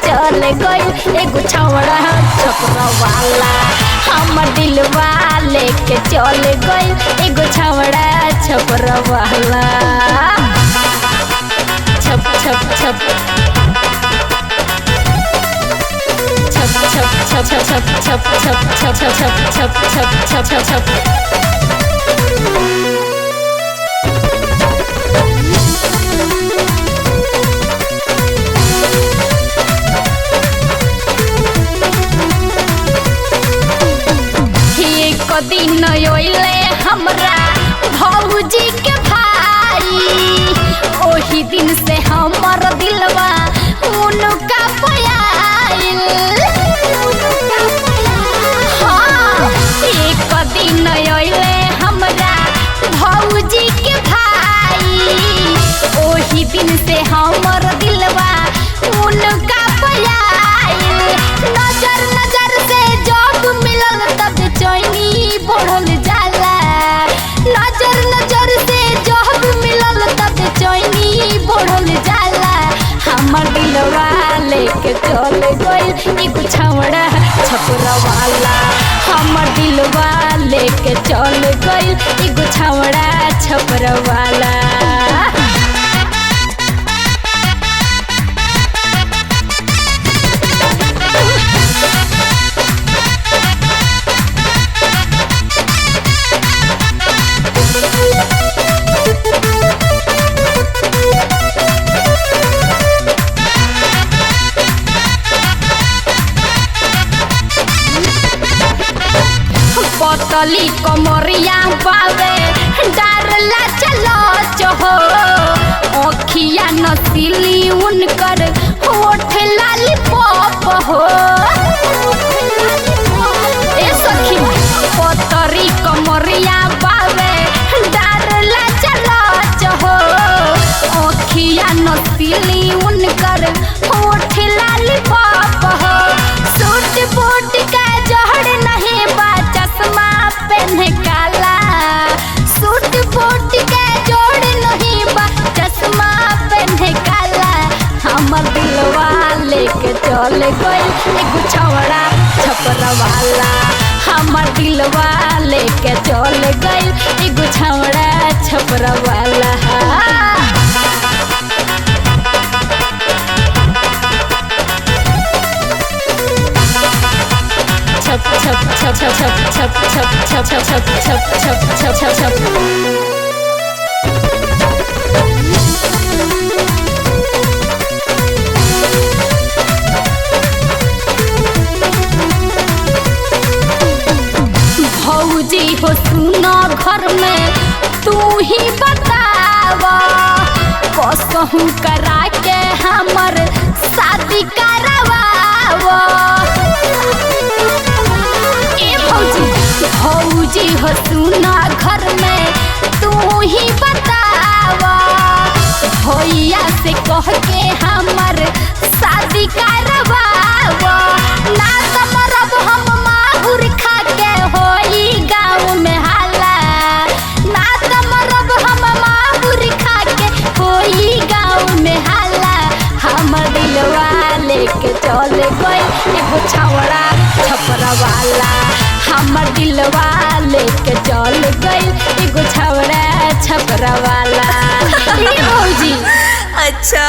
चल गइल एगो छौड़ा छपरा वाला। हमर दिलवा लेके चल गइल एगो छौड़ा छपरा वाला। छप छप छप छप छप छप छप छप छप छप छप छप छप छप छप। दिन ओइले हमरा भौजी के भाई, ओही दिन से हमर दिलवा उनका पयाइल। हाँ, एक दिन ओइले हमरा भौजी के भाई, ओही दिन से हमर दिलवा उनका पयाइल। नजर नजर से जब मिलल तब चैनी बढ़ल जाला, नजर नजर से जब मिलल तब चैनी बढ़ल जाला। हमर दिलवा लेके चल गइल एगो छौड़ा छपरा वाला। हमर दिलवा लेके चल गइल एगो छौड़ा छपरा वाला। पतली कमरिया पावे डारला चलो चहो, अखिया नसीली उनकर होठ लाली पॉप हो। ए सखी पतरी कमरिया पावे डारला चलो चहो, अखिया नसीली उनकर होठ लाली पॉप हो। सूट बूट का जहड़ नहीं बा चश्मा पहने काला, सूट बूट के जोड़ नहीं बा चश्मा पहने काला। हमर दिलवा लेके चल गइल एगो छौड़ा छपरा वाला। हमर दिलवा लेके चल गइल एगो छौड़ा छपरा वाला। छप छप छप छप छप छप छप छप छप छप छप छप छप। भौजी हो सुना घर में तू ही बतावा, कसहू करा के हमर शादी करवावा। भौजी हो सुना घर में तू ही बतावा, भैया से कह के हमर शादी करवावा। ना तो मरब हम माहुर खा के होई गाँव में हाला, ना तो मरब हम माहुर खा के होई गाँव में हाला। हमर दिलवा लेके चल गइल एगो छौड़ा छपरा वाला। हमर दिलवा लेके चल गइल एगो छौड़ा छपरा वाला। भौजी अच्छा।